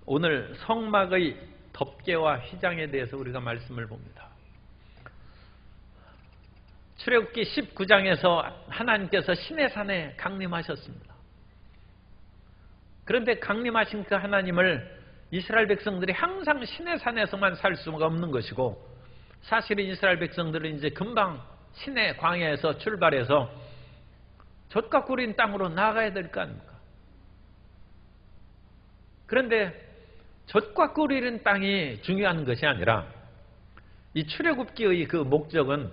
오늘 성막의 덮개와 휘장에 대해서 우리가 말씀을 봅니다. 출애굽기 19장에서 하나님께서 시내산에 강림하셨습니다. 그런데 강림하신 그 하나님을 이스라엘 백성들이 항상 시내산에서만 살 수가 없는 것이고, 사실은 이스라엘 백성들은 이제 금방 시내 광야에서 출발해서 젖과 꿀인 땅으로 나아가야 될 거 아닙니까? 그런데 젖과 꿀인 땅이 중요한 것이 아니라 이 출애굽기의 그 목적은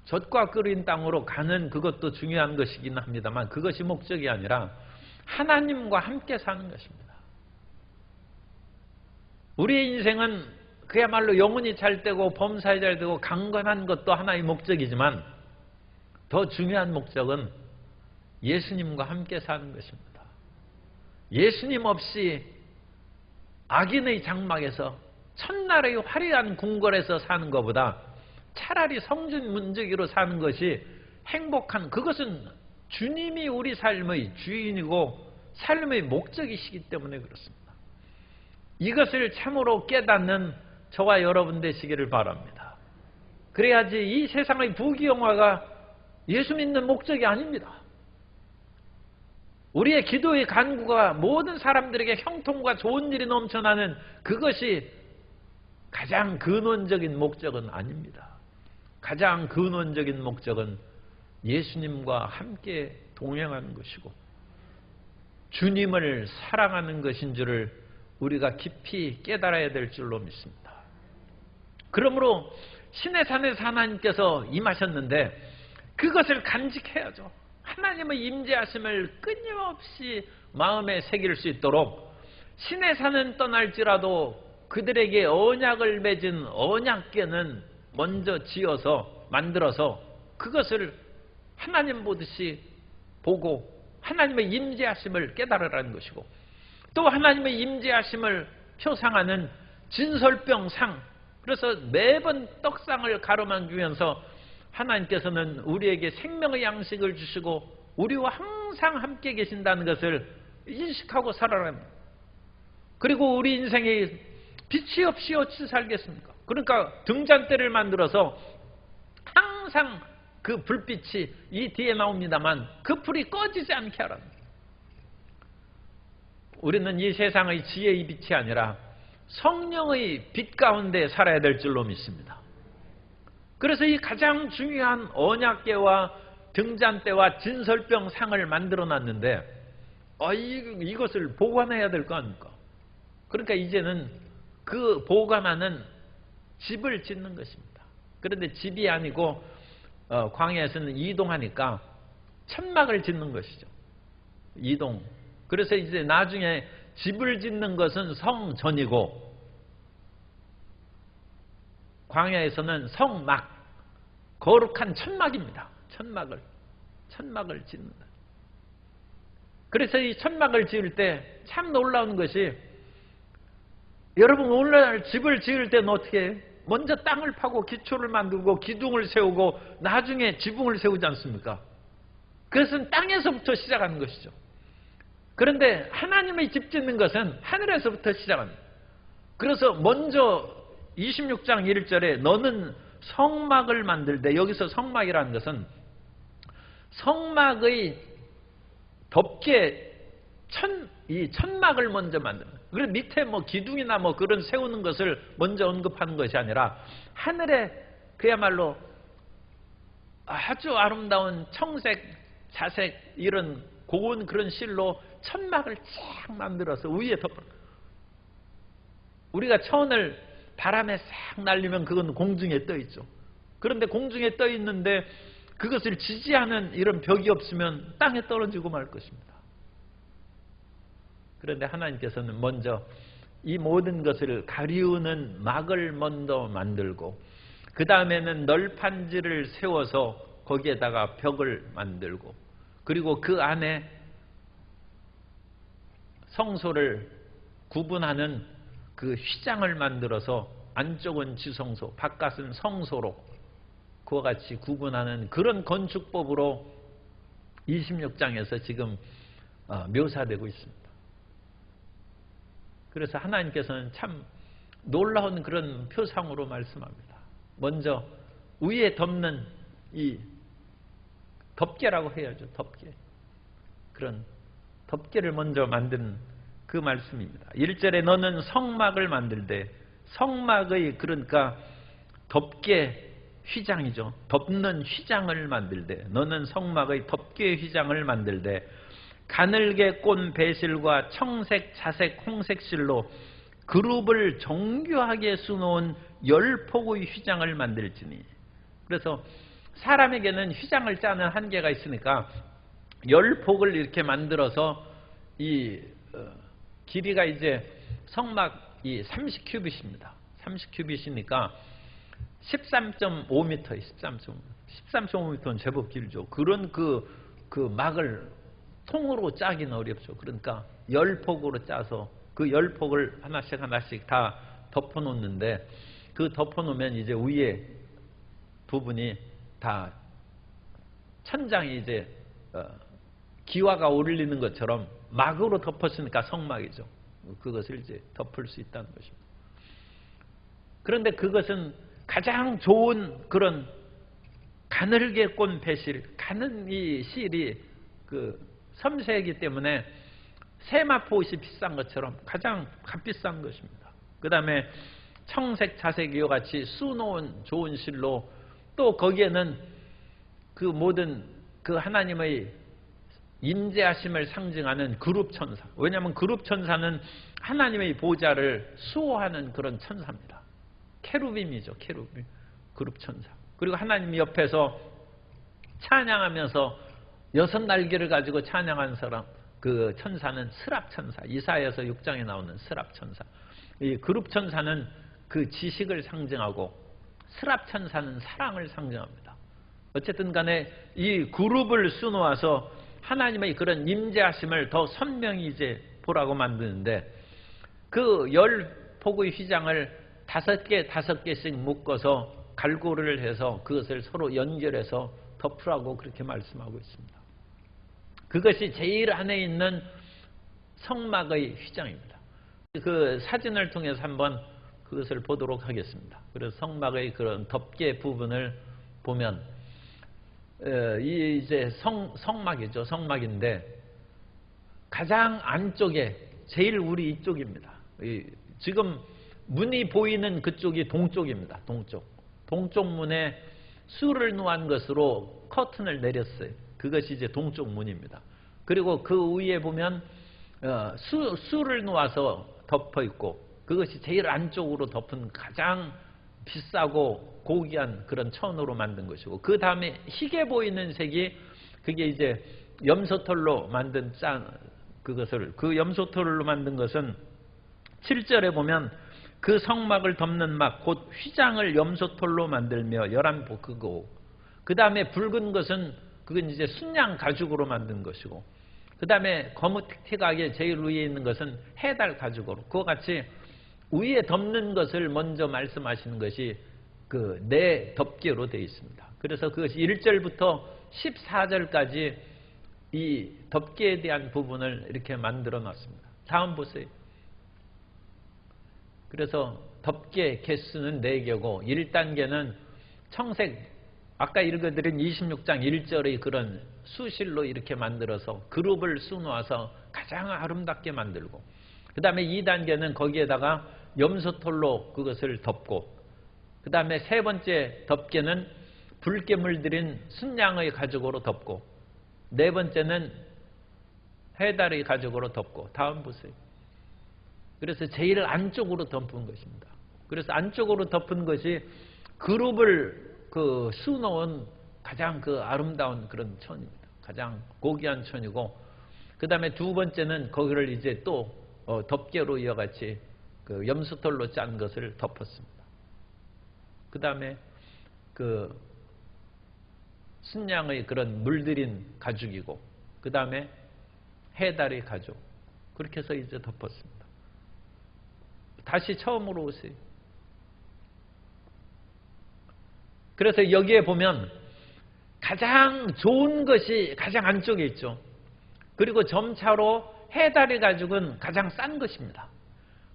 젖과 꿀인 땅으로 가는 그것도 중요한 것이긴 합니다만, 그것이 목적이 아니라 하나님과 함께 사는 것입니다. 우리의 인생은 그야말로 영혼이 잘 되고 범사에 잘 되고 강건한 것도 하나의 목적이지만, 더 중요한 목적은 예수님과 함께 사는 것입니다. 예수님 없이 악인의 장막에서 첫날의 화려한 궁궐에서 사는 것보다 차라리 성전문지기로 사는 것이 행복한, 그것은 주님이 우리 삶의 주인이고 삶의 목적이시기 때문에 그렇습니다. 이것을 참으로 깨닫는 저와 여러분 되시기를 바랍니다. 그래야지 이 세상의 부귀영화가 예수 믿는 목적이 아닙니다. 우리의 기도의 간구가 모든 사람들에게 형통과 좋은 일이 넘쳐나는 그것이 가장 근원적인 목적은 아닙니다. 가장 근원적인 목적은 예수님과 함께 동행하는 것이고 주님을 사랑하는 것인 줄을 우리가 깊이 깨달아야 될 줄로 믿습니다. 그러므로 시내산에서 하나님께서 임하셨는데 그것을 간직해야죠. 하나님의 임재하심을 끊임없이 마음에 새길 수 있도록 시내산은 떠날지라도 그들에게 언약을 맺은 언약궤는 먼저 지어서 만들어서 그것을 하나님 보듯이 보고 하나님의 임재하심을 깨달으라는 것이고, 또 하나님의 임재하심을 표상하는 진설병상, 그래서 매번 떡상을 가로막으면서 하나님께서는 우리에게 생명의 양식을 주시고 우리와 항상 함께 계신다는 것을 인식하고 살아라는 거예요. 그리고 우리 인생에 빛이 없이 어찌 살겠습니까? 그러니까 등잔대를 만들어서 항상 그 불빛이 이 뒤에 나옵니다만 그 불이 꺼지지 않게 하라는 거예요. 우리는 이 세상의 지혜의 빛이 아니라 성령의 빛 가운데 살아야 될 줄로 믿습니다. 그래서 이 가장 중요한 언약궤와 등잔대와 진설병 상을 만들어 놨는데 이것을 보관해야 될 거 아닙니까? 그러니까 이제는 그 보관하는 집을 짓는 것입니다. 그런데 집이 아니고 광야에서는 이동하니까 천막을 짓는 것이죠. 이동. 그래서 이제 나중에 집을 짓는 것은 성전이고 광야에서는 성막, 거룩한 천막입니다. 천막을 짓는다. 그래서 이 천막을 지을 때 참 놀라운 것이, 여러분 오늘날 집을 지을 때는 어떻게 해요? 먼저 땅을 파고 기초를 만들고 기둥을 세우고 나중에 지붕을 세우지 않습니까? 그것은 땅에서부터 시작하는 것이죠. 그런데 하나님의 집 짓는 것은 하늘에서부터 시작합니다. 그래서 먼저 26장 1절에 너는 성막을 만들되, 여기서 성막이라는 것은 성막의 덮개 이 천막을 먼저 만드는 거예요. 그리고 밑에 뭐 기둥이나 뭐 그런 세우는 것을 먼저 언급하는 것이 아니라 하늘에 그야말로 아주 아름다운 청색, 자색 이런 고운 그런 실로 천막을 쫙 만들어서 위에 덮어. 우리가 천을 바람에 싹 날리면 그건 공중에 떠 있죠. 그런데 공중에 떠 있는데 그것을 지지하는 이런 벽이 없으면 땅에 떨어지고 말 것입니다. 그런데 하나님께서는 먼저 이 모든 것을 가리우는 막을 먼저 만들고 그 다음에는 널판지를 세워서 거기에다가 벽을 만들고 그리고 그 안에 성소를 구분하는 그 휘장을 만들어서 안쪽은 지성소, 바깥은 성소로 그와 같이 구분하는 그런 건축법으로 26장에서 지금 묘사되고 있습니다. 그래서 하나님께서는 참 놀라운 그런 표상으로 말씀합니다. 먼저 위에 덮는 이 덮개라고 해야죠. 덮개. 그런 덮개를 먼저 만든 그 말씀입니다. 1절에 너는 성막을 만들되, 성막의 그러니까 덮개 휘장이죠. 덮는 휘장을 만들되, 너는 성막의 덮개 휘장을 만들되 가늘게 꼰 배실과 청색, 자색, 홍색 실로 그룹을 정교하게 수놓은 10폭의 휘장을 만들지니. 그래서 사람에게는 휘장을 짜는 한계가 있으니까 10폭을 이렇게 만들어서 이 길이가 이제 성막이 30큐빗입니다. 30큐빗이니까 13.5m, 13.5m는 제법 길죠. 그런 그 막을 통으로 짜기는 어렵죠. 그러니까 10폭으로 짜서 그 10폭을 하나씩 다 덮어 놓는데, 그 덮어 놓으면 이제 위에 부분이 다 천장이 이제 기와가 올리는 것처럼 막으로 덮었으니까 성막이죠. 그것을 이제 덮을 수 있다는 것입니다. 그런데 그것은 가장 좋은 그런 가늘게 꼰 배실, 가는 이 실이 그 섬세하기 때문에 세마포옷이 비싼 것처럼 가장 값비싼 것입니다. 그 다음에 청색, 자색 이와 같이 수놓은 좋은 실로, 또 거기에는 그 모든 그 하나님의 임재하심을 상징하는 그룹 천사. 왜냐하면 그룹 천사는 하나님의 보좌를 수호하는 그런 천사입니다. 케루빔이죠. 케루빔. 그룹 천사. 그리고 하나님 옆에서 찬양하면서 6날개를 가지고 찬양한 사람, 그 천사는 스랍 천사. 이사야서 6장에 나오는 스랍 천사. 이 그룹 천사는 그 지식을 상징하고, 스랍 천사는 사랑을 상징합니다. 어쨌든 간에 이 그룹을 수놓아서 하나님의 그런 임재하심을 더 선명히 이제 보라고 만드는데, 그 10폭의 휘장을 5개씩 묶어서 갈고리를 해서 그것을 서로 연결해서 덮으라고 그렇게 말씀하고 있습니다. 그것이 제일 안에 있는 성막의 휘장입니다. 그 사진을 통해서 한번 그것을 보도록 하겠습니다. 그래서 성막의 그런 덮개 부분을 보면 이 이제 성막이죠. 성막인데 가장 안쪽에 제일 우리 이쪽입니다. 지금 문이 보이는 그쪽이 동쪽입니다. 동쪽 문에 수를 놓은 것으로 커튼을 내렸어요. 그것이 이제 동쪽 문입니다. 그리고 그 위에 보면 수를 놓아서 덮어 있고, 그것이 제일 안쪽으로 덮은 가장 비싸고 고귀한 그런 천으로 만든 것이고, 그 다음에 희게 보이는 색이 그게 이제 염소털로 만든 그것을, 그 염소털로 만든 것은 7절에 보면 그 성막을 덮는 막 곧 휘장을 염소털로 만들며 11복 그거. 그 다음에 붉은 것은 그건 이제 순양 가죽으로 만든 것이고, 그 다음에 거무튀튀하게 제일 위에 있는 것은 해달 가죽으로. 그와 같이 위에 덮는 것을 먼저 말씀하시는 것이 그 네 덮개로 되어 있습니다. 그래서 그것이 1절부터 14절까지 이 덮개에 대한 부분을 이렇게 만들어 놨습니다. 다음 보세요. 그래서 덮개 개수는 4개고 1단계는 청색, 아까 읽어드린 26장 1절의 그런 수실로 이렇게 만들어서 그룹을 수놓아서 가장 아름답게 만들고, 그 다음에 2단계는 거기에다가 염소털로 그것을 덮고, 그 다음에 세 번째 덮개는 붉게 물들인 순양의 가죽으로 덮고, 네 번째는 해달의 가죽으로 덮고. 다음 보세요. 그래서 제일 안쪽으로 덮은 것입니다. 그래서 안쪽으로 덮은 것이 그룹을 그 수놓은 가장 그 아름다운 그런 천입니다. 가장 고귀한 천이고, 그 다음에 두 번째는 거기를 이제 또 덮개로 이어같이 그 염소털로 짠 것을 덮었습니다. 그 다음에 그 순양의 그런 물들인 가죽이고, 그 다음에 해달의 가죽, 그렇게 해서 이제 덮었습니다. 다시 처음으로 오세요. 그래서 여기에 보면 가장 좋은 것이 가장 안쪽에 있죠. 그리고 점차로 해달의 가죽은 가장 싼 것입니다.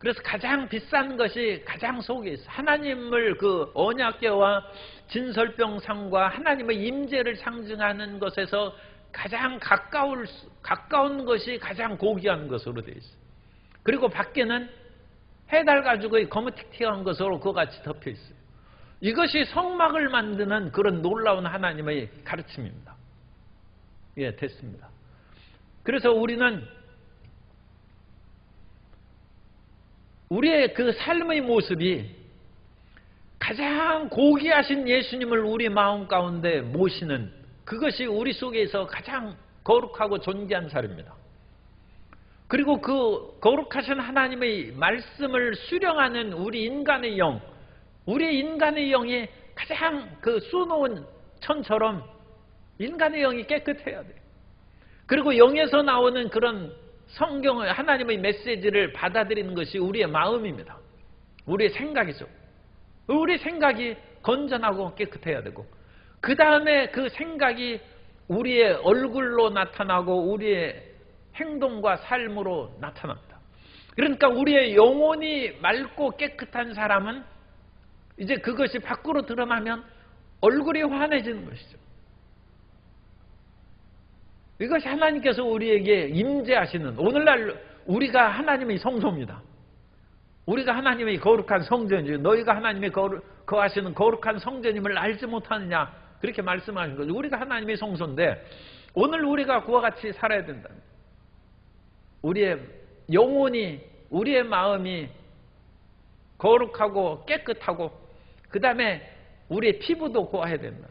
그래서 가장 비싼 것이 가장 속에 있어. 하나님을 그 언약궤와 진설병상과 하나님의 임재를 상징하는 것에서 가장 가까운 것이 가장 고귀한 것으로 되어 있어. 그리고 밖에는 해달 가죽의 거무틱틱한 것으로 그와 같이 덮여 있어요. 이것이 성막을 만드는 그런 놀라운 하나님의 가르침입니다. 예, 됐습니다. 그래서 우리는 우리의 그 삶의 모습이 가장 고귀하신 예수님을 우리 마음 가운데 모시는 그것이 우리 속에서 가장 거룩하고 존귀한 삶입니다. 그리고 그 거룩하신 하나님의 말씀을 수령하는 우리 인간의 영, 우리 인간의 영이 가장 그 수놓은 천처럼 인간의 영이 깨끗해야 돼요. 그리고 영에서 나오는 그런 성경의 하나님의 메시지를 받아들이는 것이 우리의 마음입니다. 우리의 생각이죠. 우리 생각이 건전하고 깨끗해야 되고 그 다음에 그 생각이 우리의 얼굴로 나타나고 우리의 행동과 삶으로 나타납니다. 그러니까 우리의 영혼이 맑고 깨끗한 사람은 이제 그것이 밖으로 드러나면 얼굴이 환해지는 것이죠. 이것이 하나님께서 우리에게 임재하시는, 오늘날 우리가 하나님의 성소입니다. 우리가 하나님의 거룩한 성전이죠. 너희가 하나님의 거하시는 거룩한 성전임을 알지 못하느냐, 그렇게 말씀하신 거죠. 우리가 하나님의 성소인데 오늘 우리가 그와 같이 살아야 된다. 우리의 영혼이, 우리의 마음이 거룩하고 깨끗하고 그 다음에 우리의 피부도 고와야 된다.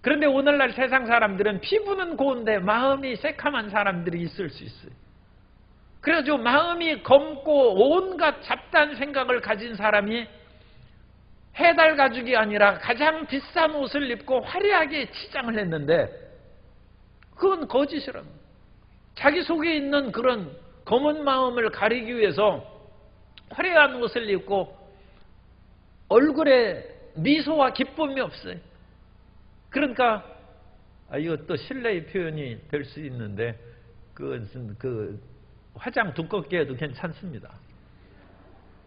그런데 오늘날 세상 사람들은 피부는 고운데 마음이 새카만 사람들이 있을 수 있어요. 그래가지고 마음이 검고 온갖 잡다한 생각을 가진 사람이 해달 가죽이 아니라 가장 비싼 옷을 입고 화려하게 치장을 했는데 그건 거짓이라는 거예요. 자기 속에 있는 그런 검은 마음을 가리기 위해서 화려한 옷을 입고 얼굴에 미소와 기쁨이 없어요. 그러니까 이것도 실례의 표현이 될 수 있는데 그 화장 두껍게 해도 괜찮습니다.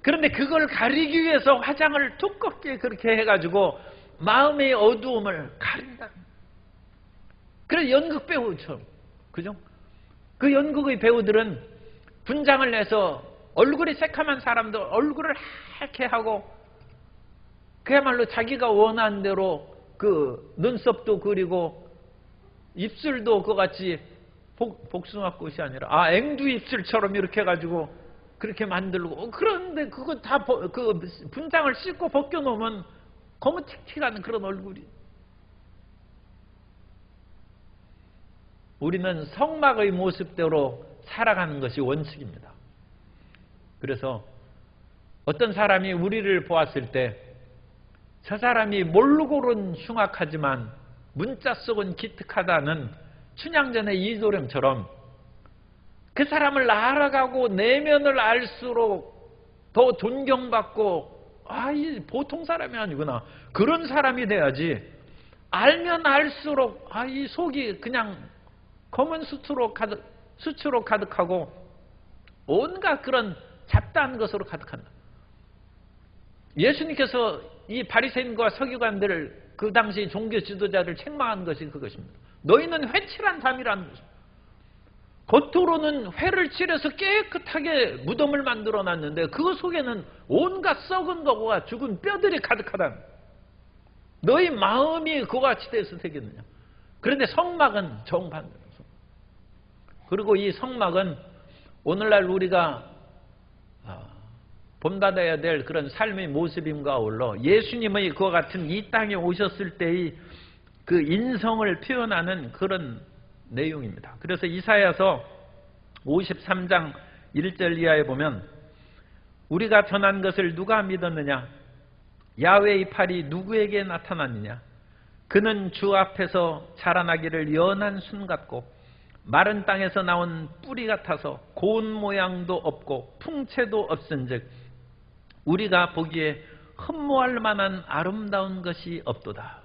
그런데 그걸 가리기 위해서 화장을 두껍게 그렇게 해가지고 마음의 어두움을 가린다. 그래서 연극 배우처럼, 그죠? 그 연극의 배우들은 분장을 내서 얼굴이 새카만 사람도 얼굴을 하얗게 하고 그야말로 자기가 원하는 대로 그 눈썹도 그리고 입술도 그같이 복숭아꽃이 아니라 앵두 입술처럼 이렇게 해가지고 그렇게 만들고, 그런데 그거 다 그 분장을 씻고 벗겨놓으면 거무틱틱한 그런 얼굴이. 우리는 성막의 모습대로 살아가는 것이 원칙입니다. 그래서 어떤 사람이 우리를 보았을 때 저 사람이 모르고는 흉악하지만 문자 속은 기특하다는 춘향전의 이도령처럼 그 사람을 알아가고 내면을 알수록 더 존경받고 이 보통 사람이 아니구나, 그런 사람이 돼야지. 알면 알수록 이 속이 그냥 검은 수치로 가득하고 온갖 그런 잡다한 것으로 가득한다. 예수님께서 이 바리새인과 서기관들을, 그 당시 종교 지도자를 책망한 것이 그것입니다. 너희는 회칠한 담이라는 것입니다. 겉으로는 회를 칠해서 깨끗하게 무덤을 만들어 놨는데 그 속에는 온갖 썩은 것과 죽은 뼈들이 가득하다. 너희 마음이 그와 같이 돼서 되겠느냐. 그런데 성막은 정반대로. 그리고 이 성막은 오늘날 우리가 본받아야 될 그런 삶의 모습임과 아울러 예수님의 그와 같은 이 땅에 오셨을 때의 그 인성을 표현하는 그런 내용입니다. 그래서 이사야서 53장 1절 이하에 보면 우리가 전한 것을 누가 믿었느냐? 야훼의 팔이 누구에게 나타났느냐? 그는 주 앞에서 자라나기를 연한 순 같고 마른 땅에서 나온 뿌리 같아서 고운 모양도 없고 풍채도 없은즉 우리가 보기에 흠모할 만한 아름다운 것이 없도다.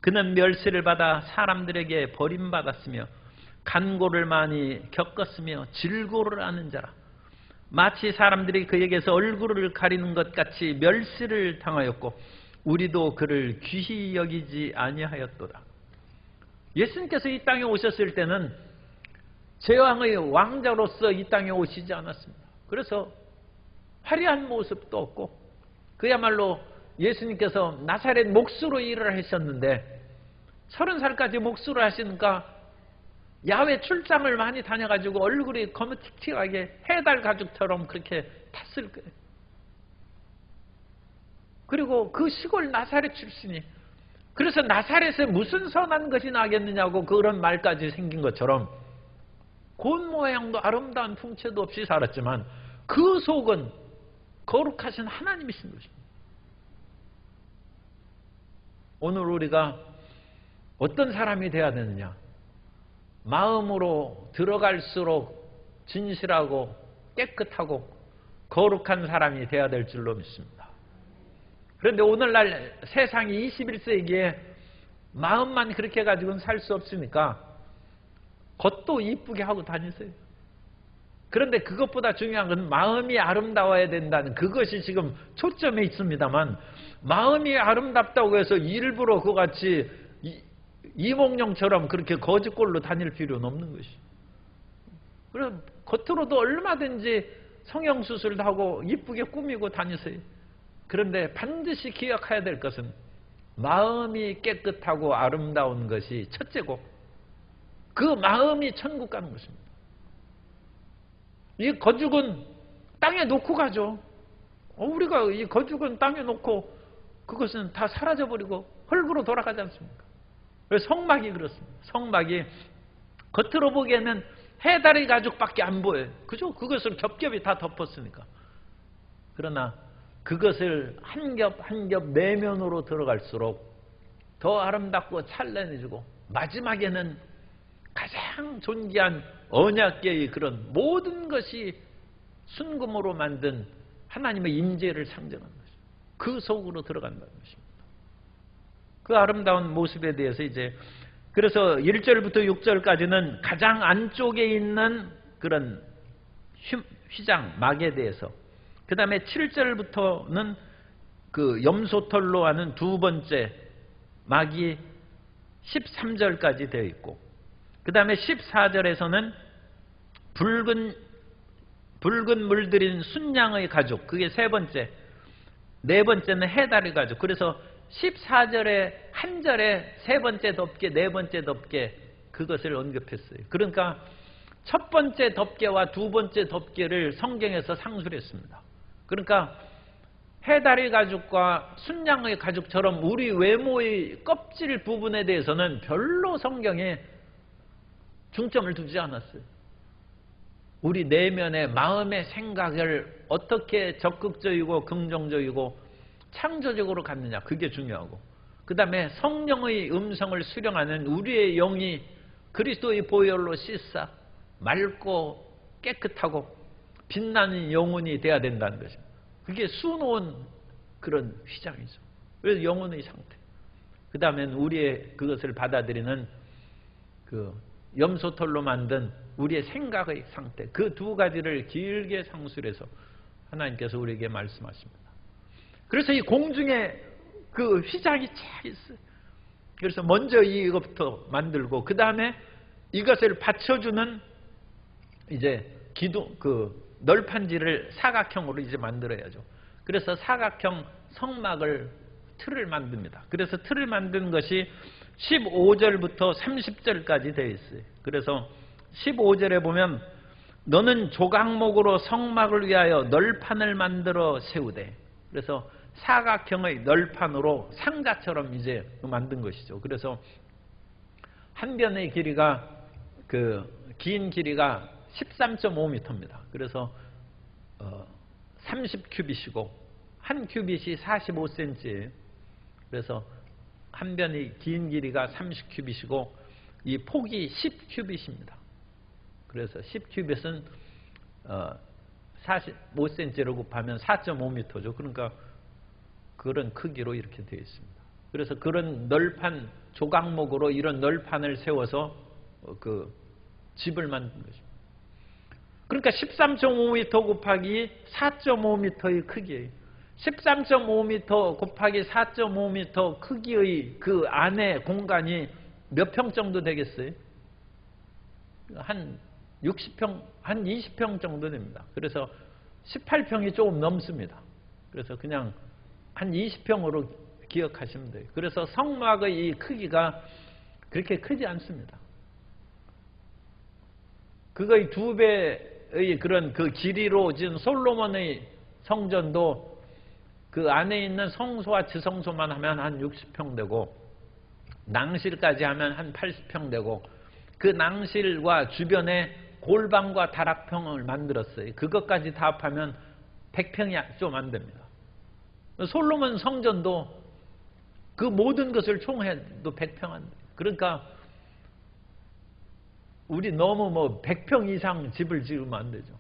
그는 멸시를 받아 사람들에게 버림받았으며 간고를 많이 겪었으며 질고를 아는 자라. 마치 사람들이 그에게서 얼굴을 가리는 것 같이 멸시를 당하였고 우리도 그를 귀히 여기지 아니하였도다. 예수님께서 이 땅에 오셨을 때는 제왕의 왕자로서 이 땅에 오시지 않았습니다. 그래서 화려한 모습도 없고 그야말로 예수님께서 나사렛 목수로 일을 하셨는데 30살까지 목수를 하시니까 야외 출장을 많이 다녀가지고 얼굴이 거무튀튀하게 해달 가죽처럼 그렇게 탔을 거예요. 그리고 그 시골 나사렛 출신이 그래서 나사렛에 무슨 선한 것이 나겠느냐고 그런 말까지 생긴 것처럼 곤 모양도 아름다운 풍채도 없이 살았지만 그 속은 거룩하신 하나님이신 것입니다. 오늘 우리가 어떤 사람이 되어야 되느냐? 마음으로 들어갈수록 진실하고 깨끗하고 거룩한 사람이 되어야 될 줄로 믿습니다. 그런데 오늘날 세상이 21세기에 마음만 그렇게 가지고는 살 수 없으니까 겉도 이쁘게 하고 다니세요. 그런데 그것보다 중요한 건 마음이 아름다워야 된다는 그것이 지금 초점에 있습니다만 마음이 아름답다고 해서 일부러 그같이 이몽룡처럼 그렇게 거짓골로 다닐 필요는 없는 것이. 그래서 겉으로도 얼마든지 성형수술도 하고 이쁘게 꾸미고 다니세요. 그런데 반드시 기억해야 될 것은 마음이 깨끗하고 아름다운 것이 첫째고 그 마음이 천국 가는 것입니다. 이 거죽은 땅에 놓고 가죠. 우리가 이 거죽은 땅에 놓고 그것은 다 사라져버리고 흙으로 돌아가지 않습니까? 그래서 성막이 그렇습니다. 성막이 겉으로 보기에는 해다리 가죽밖에 안 보여요. 그죠? 그것을 겹겹이 다 덮었으니까. 그러나 그것을 한 겹 한 겹 내면으로 들어갈수록 더 아름답고 찬란해지고 마지막에는 가장 존귀한 언약궤의 그런 모든 것이 순금으로 만든 하나님의 임재를 상징하는 것입니다. 그 속으로 들어간다는 것입니다. 그 아름다운 모습에 대해서 이제 그래서 1절부터 6절까지는 가장 안쪽에 있는 그런 휘장, 막에 대해서 그 다음에 7절부터는 그 염소털로 하는 두 번째 막이 13절까지 되어 있고 그 다음에 14절에서는 붉은 물들인 순양의 가죽 그게 세 번째 네 번째는 해다리 가죽 그래서 14절에 한 절에 세 번째 덮개 네 번째 덮개 그것을 언급했어요. 그러니까 첫 번째 덮개와 두 번째 덮개를 성경에서 상술했습니다. 그러니까 해다리 가죽과 순양의 가죽처럼 우리 외모의 껍질 부분에 대해서는 별로 성경에 중점을 두지 않았어요. 우리 내면의 마음의 생각을 어떻게 적극적이고 긍정적이고 창조적으로 갖느냐 그게 중요하고 그 다음에 성령의 음성을 수령하는 우리의 영이 그리스도의 보혈로 씻사 맑고 깨끗하고 빛나는 영혼이 돼야 된다는 것입니다. 그게 수놓은 그런 휘장이죠. 그래서 영혼의 상태. 그 다음엔 우리의 그것을 받아들이는 그 염소털로 만든 우리의 생각의 상태. 그 두 가지를 길게 상술해서 하나님께서 우리에게 말씀하십니다. 그래서 이 공중에 그 휘장이 잘 있어요. 그래서 먼저 이것부터 만들고 그 다음에 이것을 받쳐주는 이제 그 널판지를 사각형으로 이제 만들어야죠. 그래서 사각형 성막을 틀을 만듭니다. 그래서 틀을 만든 것이 15절부터 30절까지 되어 있어요. 그래서 15절에 보면 너는 조각목으로 성막을 위하여 널판을 만들어 세우되 그래서 사각형의 널판으로 상자처럼 이제 만든 것이죠. 그래서 한 변의 길이가 긴 길이가 13.5m입니다. 그래서 30큐빗이고 한 큐빗이 45cm예요. 그래서 한 변의 긴 길이가 30큐빗이고 이 폭이 10큐빗입니다. 그래서 10큐빗은 45cm로 곱하면 4.5m죠. 그러니까 그런 크기로 이렇게 되어 있습니다. 그래서 그런 널판 조각목으로 이런 널판을 세워서 그 집을 만든 것입니다. 그러니까 13.5m 곱하기 4.5m의 크기예요. 13.5m 곱하기 4.5m 크기의 그 안에 공간이 몇 평 정도 되겠어요? 한 60평, 한 20평 정도 됩니다. 그래서 18평이 조금 넘습니다. 그래서 그냥 한 20평으로 기억하시면 돼요. 그래서 성막의 이 크기가 그렇게 크지 않습니다. 그거의 2배의 그런 그 길이로 지은 솔로몬의 성전도 그 안에 있는 성소와 지성소만 하면 한 60평 되고, 낭실까지 하면 한 80평 되고, 그 낭실과 주변에 골방과 다락평을 만들었어요. 그것까지 다 합하면 100평이 좀 안 됩니다. 솔로몬 성전도 그 모든 것을 총해도 100평 안 돼요. 그러니까 우리 너무 100평 이상 집을 지으면 안 되죠.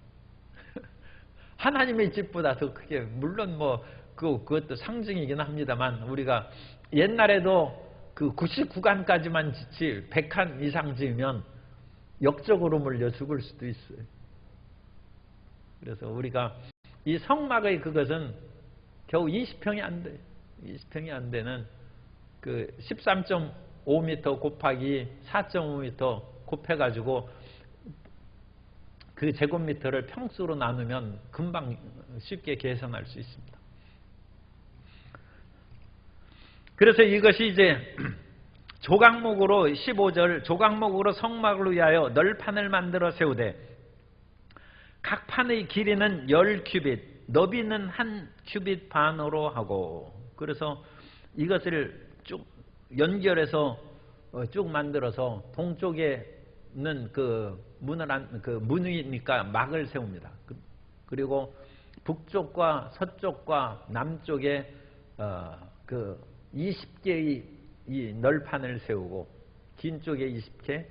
하나님의 집보다 더 크게, 물론 그것도 상징이긴 합니다만, 우리가 옛날에도 그 99간까지만 짓지 100칸 이상 지으면 역적으로 물려 죽을 수도 있어요. 그래서 우리가 이 성막의 그것은 겨우 20평이 안 돼요. 20평이 안 되는 그 13.5m 곱하기 4.5m 곱해가지고 그 제곱미터를 평수로 나누면 금방 쉽게 계산할 수 있습니다. 그래서 이것이 이제 조각목으로 15절 조각목으로 성막을 위하여 널판을 만들어 세우되 각 판의 길이는 10규빗 너비는 1규빗 반으로 하고, 그래서 이것을 쭉 연결해서 쭉 만들어서 동쪽에는 그 문이니까 막을 세웁니다. 그리고 북쪽과 서쪽과 남쪽에 그 20개의 이 널판을 세우고, 긴 쪽에 20개,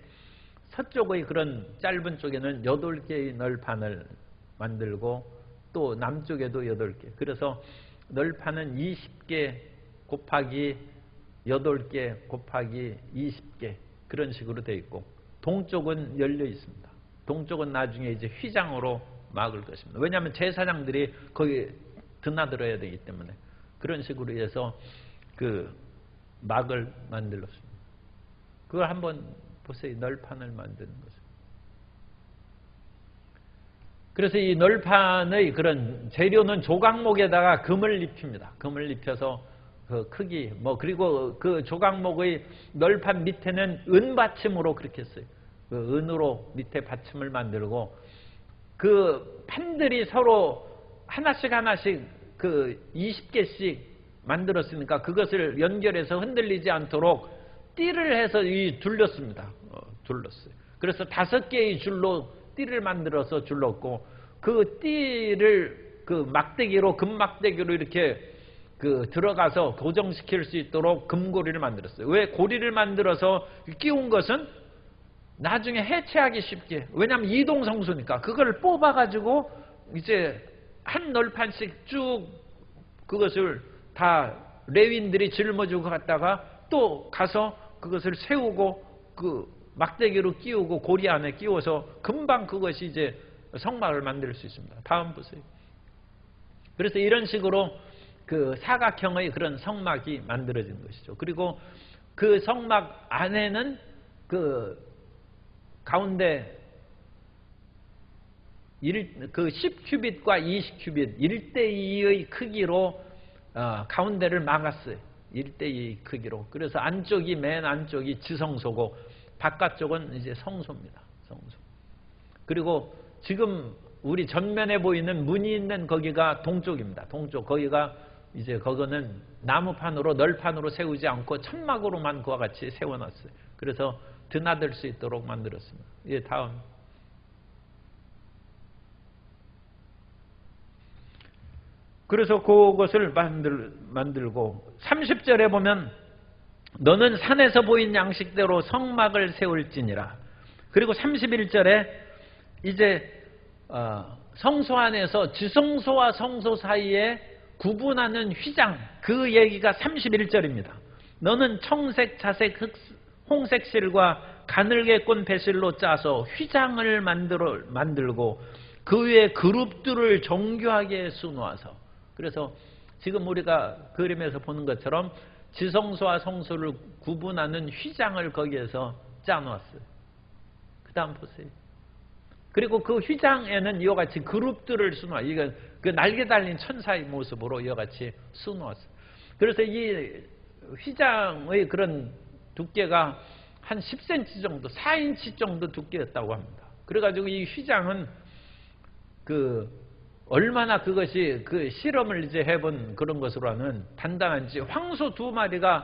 서쪽의 그런 짧은 쪽에는 8개의 널판을 만들고, 또 남쪽에도 8개. 그래서 널판은 20개 곱하기 8개 곱하기 20개 그런 식으로 되어 있고, 동쪽은 열려 있습니다. 동쪽은 나중에 이제 휘장으로 막을 것입니다. 왜냐하면 제사장들이 거기 드나들어야 되기 때문에 그런 식으로 해서 그 막을 만들었습니다. 그걸 한번 보세요. 널판을 만드는 것을. 그래서 이 널판의 그런 재료는 조각목에다가 금을 입힙니다. 금을 입혀서 그 크기 그리고 그 조각목의 널판 밑에는 은 받침으로 그렇게 했어요. 그 은으로 밑에 받침을 만들고, 그 판들이 서로 하나씩 그 20개씩 만들었으니까 그것을 연결해서 흔들리지 않도록 띠를 해서 둘렀습니다. 둘렀어요. 그래서 5개의 줄로 띠를 만들어서 둘렀고, 그 띠를 그 막대기로 금막대기로 이렇게 그 들어가서 고정시킬 수 있도록 금고리를 만들었어요. 왜 고리를 만들어서 끼운 것은 나중에 해체하기 쉽게, 왜냐하면 이동성수니까 그걸 뽑아가지고 이제 한 널판씩 쭉 그것을 다 레윈들이 짊어지고 갔다가 또 가서 그것을 세우고 그 막대기로 끼우고 고리 안에 끼워서 금방 그것이 이제 성막을 만들 수 있습니다. 다음 보세요. 그래서 이런 식으로 그 사각형의 그런 성막이 만들어진 것이죠. 그리고 그 성막 안에는 그 가운데 그 10규빗과 20규빗 1:2의 크기로 가운데를 막았어요. 1:2 크기로. 그래서 안쪽이 맨 안쪽이 지성소고 바깥쪽은 이제 성소입니다. 성소. 그리고 지금 우리 전면에 보이는 문이 있는 거기가 동쪽입니다. 동쪽. 거기가 이제 그거는 나무판으로 널판으로 세우지 않고 천막으로만 그와 같이 세워놨어요. 그래서 드나들 수 있도록 만들었습니다. 예, 다음. 그래서 그것을 만들고 30절에 보면 너는 산에서 보인 양식대로 성막을 세울지니라. 그리고 31절에 이제 성소 안에서 지성소와 성소 사이에 구분하는 휘장, 그 얘기가 31절입니다. 너는 청색, 자색, 홍색 실과 가늘게 꼰 배실로 짜서 휘장을 만들고 그 위에 그룹들을 정교하게 수놓아서, 그래서 지금 우리가 그림에서 보는 것처럼 지성소와 성소를 구분하는 휘장을 거기에서 짜놓았어요. 그 다음 보세요. 그리고 그 휘장에는 이와 같이 그룹들을 수놓아, 이거 그 날개 달린 천사의 모습으로 이와 같이 수놓았어요. 그래서 이 휘장의 그런 두께가 한 10cm 정도, 4인치 정도 두께였다고 합니다. 그래가지고 이 휘장은 얼마나 그것이 실험을 이제 해본 그런 것으로는 단단한지, 황소 2마리가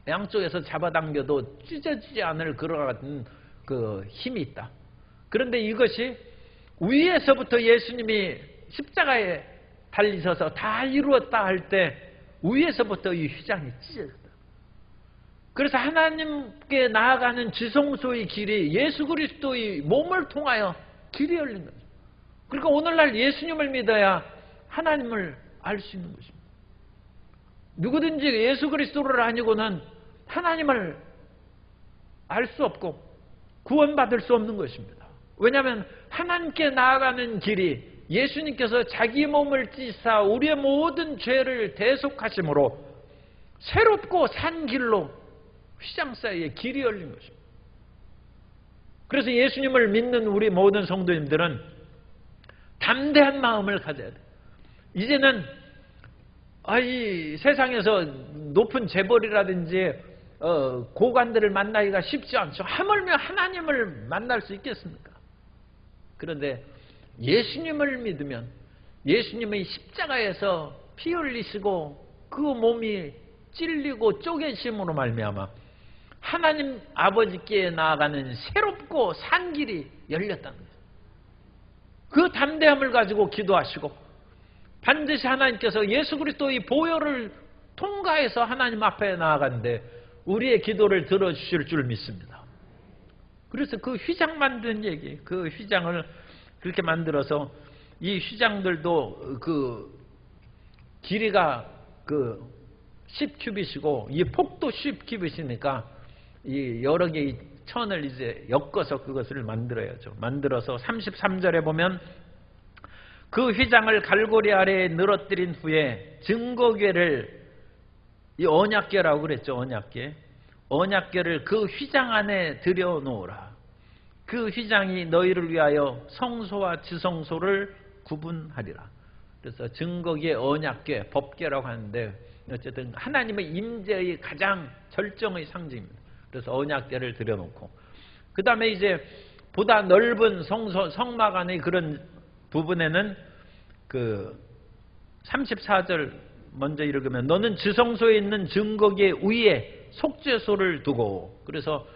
양쪽에서 잡아당겨도 찢어지지 않을 그런 같은 힘이 있다. 그런데 이것이 위에서부터 예수님이 십자가에 달리셔서 다 이루었다 할 때 위에서부터 이 휘장이 찢어졌다. 그래서 하나님께 나아가는 지성소의 길이 예수 그리스도의 몸을 통하여 길이 열린 거죠. 그러니까 오늘날 예수님을 믿어야 하나님을 알 수 있는 것입니다. 누구든지 예수 그리스도를 아니고는 하나님을 알 수 없고 구원받을 수 없는 것입니다. 왜냐하면 하나님께 나아가는 길이 예수님께서 자기 몸을 찢사 우리의 모든 죄를 대속하심으로 새롭고 산 길로 휘장 사이에 길이 열린 것입니다. 그래서 예수님을 믿는 우리 모든 성도님들은 담대한 마음을 가져야 돼요. 이제는 이 세상에서 높은 재벌이라든지 고관들을 만나기가 쉽지 않죠. 하물며 하나님을 만날 수 있겠습니까? 그런데 예수님을 믿으면 예수님의 십자가에서 피 흘리시고 그 몸이 찔리고 쪼개심으로 말미암아 하나님 아버지께 나아가는 새롭고 산 길이 열렸다는 거예요. 그 담대함을 가지고 기도하시고 반드시 하나님께서 예수 그리스도의 보혈을 통과해서 하나님 앞에 나아가는데 우리의 기도를 들어주실 줄 믿습니다. 그래서 그 휘장 만든 얘기, 그 휘장을 그렇게 만들어서 이 휘장들도 길이가 10큐빗이고 이 폭도 10큐빗이니까 이 여러 개의 천을 이제 엮어서 그것을 만들어야죠. 만들어서 33절에 보면 그 휘장을 갈고리 아래에 늘어뜨린 후에 증거궤를, 이 언약궤라고 그랬죠. 언약궤를 그 휘장 안에 들여놓으라. 그 휘장이 너희를 위하여 성소와 지성소를 구분하리라. 그래서 증거궤, 언약궤, 법궤라고 하는데 어쨌든 하나님의 임재의 가장 절정의 상징입니다. 그래서 언약궤를 들여놓고 그 다음에 이제 보다 넓은 성막 안의 그런 부분에는 34절 먼저 읽으면 너는 지성소에 있는 증거궤 위에 속죄소를 두고, 그래서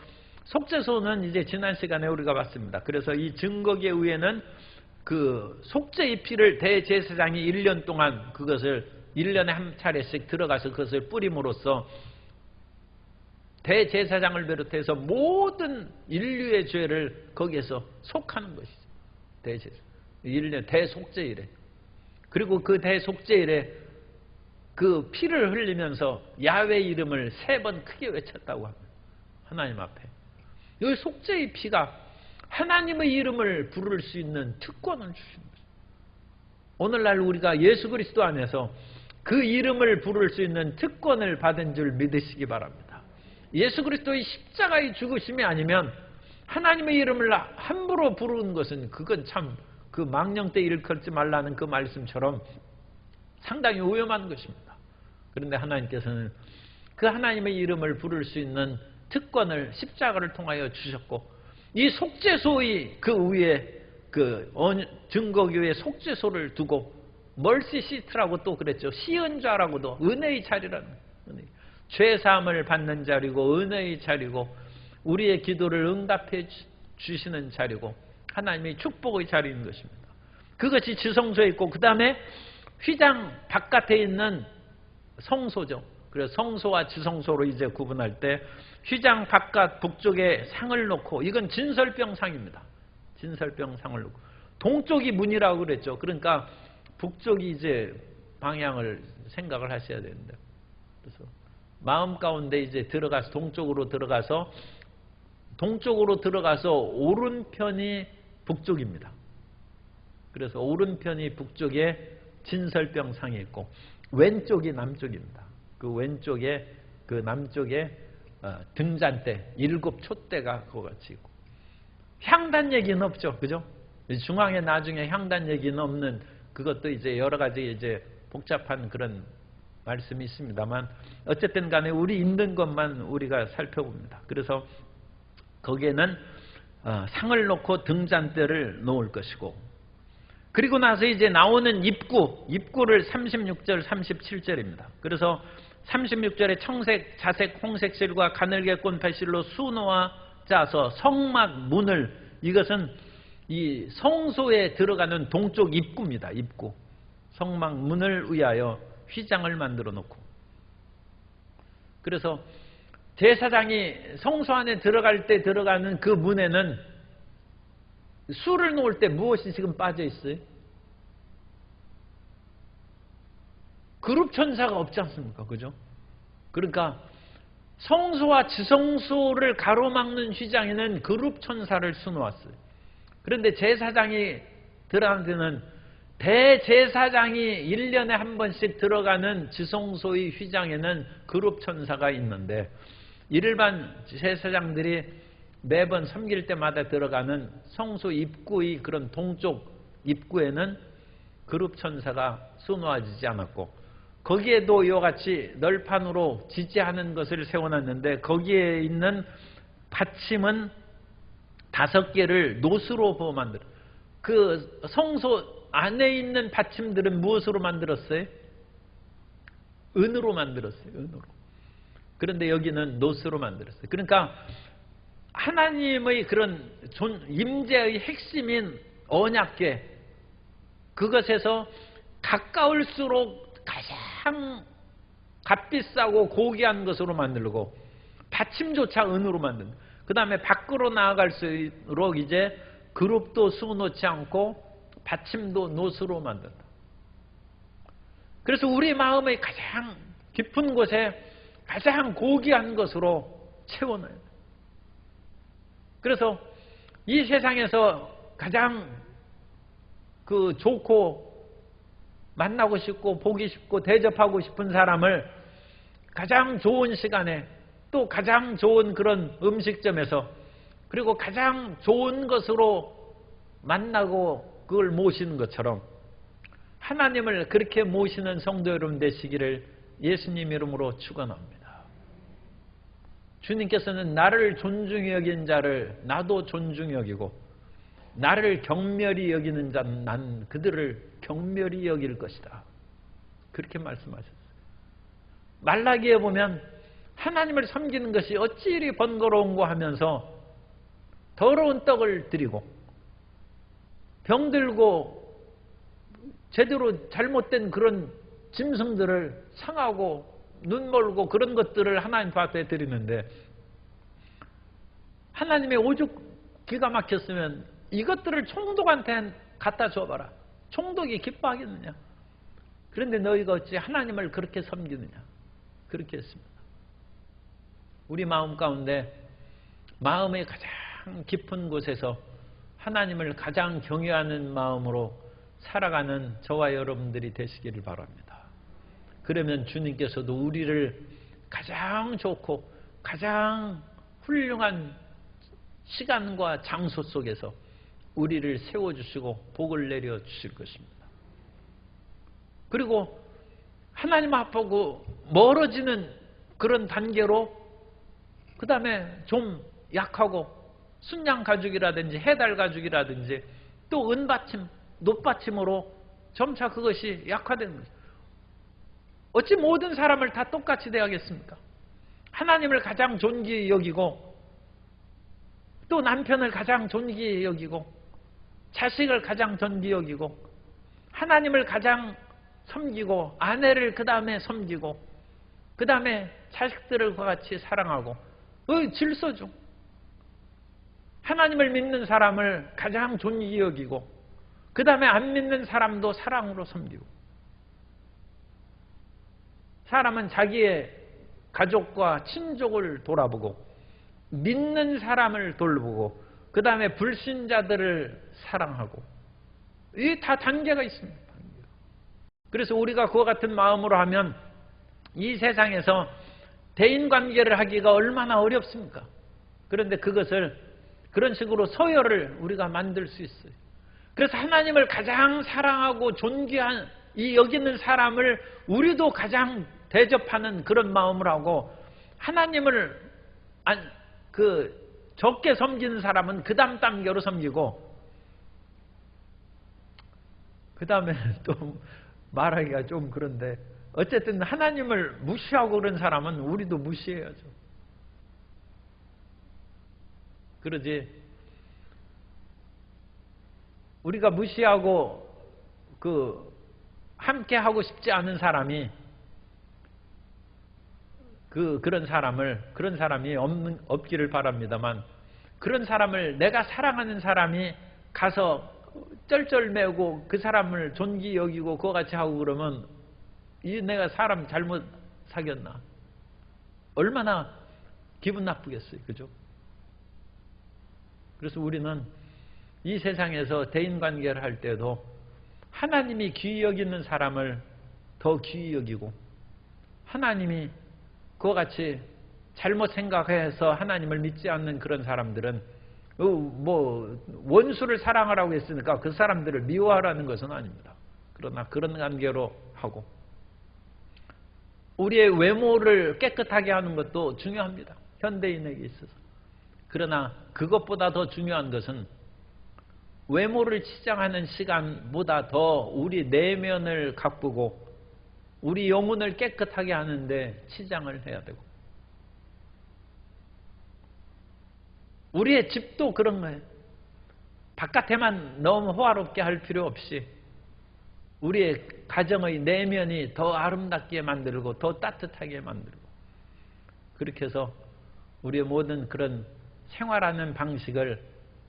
속죄소는 이제 지난 시간에 우리가 봤습니다. 그래서 이 증거궤 위에는 그 속죄의 피를 대제사장이 1년 동안 그것을 1년에 한 차례씩 들어가서 그것을 뿌림으로써 대제사장을 비롯해서 모든 인류의 죄를 거기에서 속하는 것이죠. 대제사장 1년 대속죄일에. 그리고 그 대속죄일에 그 피를 흘리면서 야훼 이름을 3번 크게 외쳤다고 합니다. 하나님 앞에. 이 속죄의 피가 하나님의 이름을 부를 수 있는 특권을 주신 거죠. 오늘날 우리가 예수 그리스도 안에서 그 이름을 부를 수 있는 특권을 받은 줄 믿으시기 바랍니다. 예수 그리스도의 십자가의 죽으심이 아니면 하나님의 이름을 함부로 부르는 것은 그건 참 그 망령 때 일컬지 말라는 그 말씀처럼 상당히 위험한 것입니다. 그런데 하나님께서는 그 하나님의 이름을 부를 수 있는 특권을 십자가를 통하여 주셨고 이 속죄소의 그 위에 증거교회 속죄소를 두고 멀시 시트라고 또 그랬죠. 시은좌라고도 은혜의 자리라는 거예요. 죄사함을 받는 자리고 은혜의 자리고 우리의 기도를 응답해 주시는 자리고 하나님의 축복의 자리인 것입니다. 그것이 지성소에 있고 그 다음에 휘장 바깥에 있는 성소죠. 그래서 성소와 지성소로 이제 구분할 때 휘장 바깥 북쪽에 상을 놓고, 이건 진설병 상입니다. 진설병 상을 놓고 동쪽이 문이라고 그랬죠. 그러니까 북쪽이 이제 방향을 생각을 하셔야 되는데, 그래서 마음 가운데 이제 들어가서 동쪽으로 들어가서 오른편이 북쪽입니다. 그래서 오른편이 북쪽에 진설병상이 있고 왼쪽이 남쪽입니다. 그 왼쪽에 그 남쪽에 등잔대 7 촛대가 그거 같이 있고 향단 얘기는 없죠, 그죠? 중앙에 나중에 향단 얘기는 없는 그것도 이제 여러 가지 이제 복잡한 그런 말씀이 있습니다만 어쨌든 간에 우리 있는 것만 우리가 살펴봅니다. 그래서 거기에는 상을 놓고 등잔대를 놓을 것이고 그리고 나서 이제 나오는 입구를 36절 37절입니다. 그래서 36절에 청색, 자색, 홍색 실과 가늘게 꼰 배실로 수놓아 짜서 성막 문을 이것은 이 성소에 들어가는 동쪽 입구입니다. 입구. 성막 문을 위하여 휘장을 만들어 놓고 그래서 제사장이 성소 안에 들어갈 때 들어가는 그 문에는 술을 놓을 때 무엇이 지금 빠져 있어요? 그룹 천사가 없지 않습니까? 그죠? 그러니까 성소와 지성소를 가로막는 휘장에는 그룹 천사를 수놓았어요. 그런데 제사장이 들어가는 데는 대제사장이 1년에 한 번씩 들어가는 지성소의 휘장에는 그룹 천사가 있는데 일반 제사장들이 매번 섬길 때마다 들어가는 성소 입구의 그런 동쪽 입구에는 그룹 천사가 수놓아지지 않았고 거기에도 이와 같이 널판으로 지지하는 것을 세워놨는데 거기에 있는 받침은 5개를 노스로 만들어. 그 성소 안에 있는 받침들은 무엇으로 만들었어요? 은으로 만들었어요. 은으로. 그런데 여기는 노스로 만들었어요. 그러니까 하나님의 그런 임재의 핵심인 언약궤 그것에서 가까울수록 가장 값비싸고 고귀한 것으로 만들고 받침조차 은으로 만든다. 그 다음에 밖으로 나아갈수록 이제 그룹도 수놓지 않고 받침도 노스로 만든다. 그래서 우리 마음의 가장 깊은 곳에 가장 고귀한 것으로 채워넣어야 돼. 그래서 이 세상에서 가장 그 좋고 만나고 싶고 보기 싶고 대접하고 싶은 사람을 가장 좋은 시간에 또 가장 좋은 그런 음식점에서 그리고 가장 좋은 것으로 만나고 그걸 모시는 것처럼 하나님을 그렇게 모시는 성도 여러분 되시기를 예수님 이름으로 축원합니다. 주님께서는 나를 존중히 여긴 자를 나도 존중히 여기고 나를 경멸히 여기는 자는 난 그들을 경멸히 여길 것이다. 그렇게 말씀하셨어요. 말라기에 보면 하나님을 섬기는 것이 어찌 이리 번거로운고 하면서 더러운 떡을 드리고 병들고 제대로 잘못된 그런 짐승들을 상하고 눈 멀고 그런 것들을 하나님 앞에 드리는데 하나님의 오죽 기가 막혔으면 이것들을 총독한테 갖다 줘봐라. 총독이 기뻐하겠느냐. 그런데 너희가 어찌 하나님을 그렇게 섬기느냐. 그렇게 했습니다. 우리 마음 가운데 마음의 가장 깊은 곳에서 하나님을 가장 경외하는 마음으로 살아가는 저와 여러분들이 되시기를 바랍니다. 그러면 주님께서도 우리를 가장 좋고 가장 훌륭한 시간과 장소 속에서 우리를 세워주시고 복을 내려주실 것입니다. 그리고 하나님 앞하고 멀어지는 그런 단계로 그 다음에 좀 약하고 순양 가죽이라든지 해달 가죽이라든지 또 은받침, 놋받침으로 점차 그것이 약화되는 거죠. 어찌 모든 사람을 다 똑같이 대하겠습니까? 하나님을 가장 존귀히 여기고 또 남편을 가장 존귀히 여기고 자식을 가장 존귀히 여기고 하나님을 가장 섬기고 아내를 그 다음에 섬기고 그 다음에 자식들을 같이 사랑하고 질서죠. 하나님을 믿는 사람을 가장 존귀히 여기고 그 다음에 안 믿는 사람도 사랑으로 섬기고 사람은 자기의 가족과 친족을 돌아보고 믿는 사람을 돌보고 그 다음에 불신자들을 사랑하고 이 다 단계가 있습니다. 그래서 우리가 그와 같은 마음으로 하면 이 세상에서 대인관계를 하기가 얼마나 어렵습니까? 그런데 그것을 그런 식으로 서열을 우리가 만들 수 있어요. 그래서 하나님을 가장 사랑하고 존귀한 이 여기는 사람을 우리도 가장 대접하는 그런 마음을 하고, 하나님을 적게 섬기는 사람은 그 다음 단계로 섬기고, 그 다음에 또 말하기가 좀 그런데 어쨌든 하나님을 무시하고 그런 사람은 우리도 무시해야죠. 그러지 우리가 무시하고 함께 하고 싶지 않은 사람이 그런 사람이 없기를 바랍니다만, 그런 사람을 내가 사랑하는 사람이 가서 쩔쩔매고 그 사람을 존귀 여기고 그거 같이 하고 그러면 내가 사람 잘못 사귀었나? 얼마나 기분 나쁘겠어요. 그죠? 그래서 우리는 이 세상에서 대인관계를 할 때도 하나님이 귀히 여기는 사람을 더 귀히 여기고, 하나님이 그와 같이 잘못 생각해서 하나님을 믿지 않는 그런 사람들은 원수를 사랑하라고 했으니까 그 사람들을 미워하라는 것은 아닙니다. 그러나 그런 관계로 하고, 우리의 외모를 깨끗하게 하는 것도 중요합니다. 현대인에게 있어서. 그러나 그것보다 더 중요한 것은 외모를 치장하는 시간보다 더 우리 내면을 가꾸고 우리 영혼을 깨끗하게 하는데 치장을 해야 되고, 우리의 집도 그런 거예요. 바깥에만 너무 호화롭게 할 필요 없이 우리의 가정의 내면이 더 아름답게 만들고 더 따뜻하게 만들고, 그렇게 해서 우리의 모든 그런 생활하는 방식을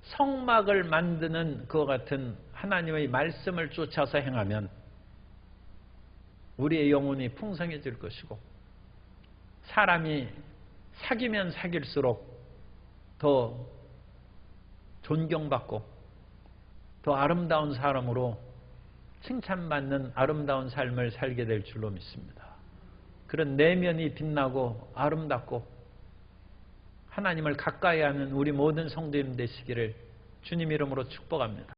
성막을 만드는 그와 같은 하나님의 말씀을 쫓아서 행하면 우리의 영혼이 풍성해질 것이고, 사람이 사귀면 사귈수록 더 존경받고 더 아름다운 사람으로 칭찬받는 아름다운 삶을 살게 될 줄로 믿습니다. 그런 내면이 빛나고 아름답고 하나님을 가까이 하는 우리 모든 성도님 되시기를 주님 이름으로 축복합니다.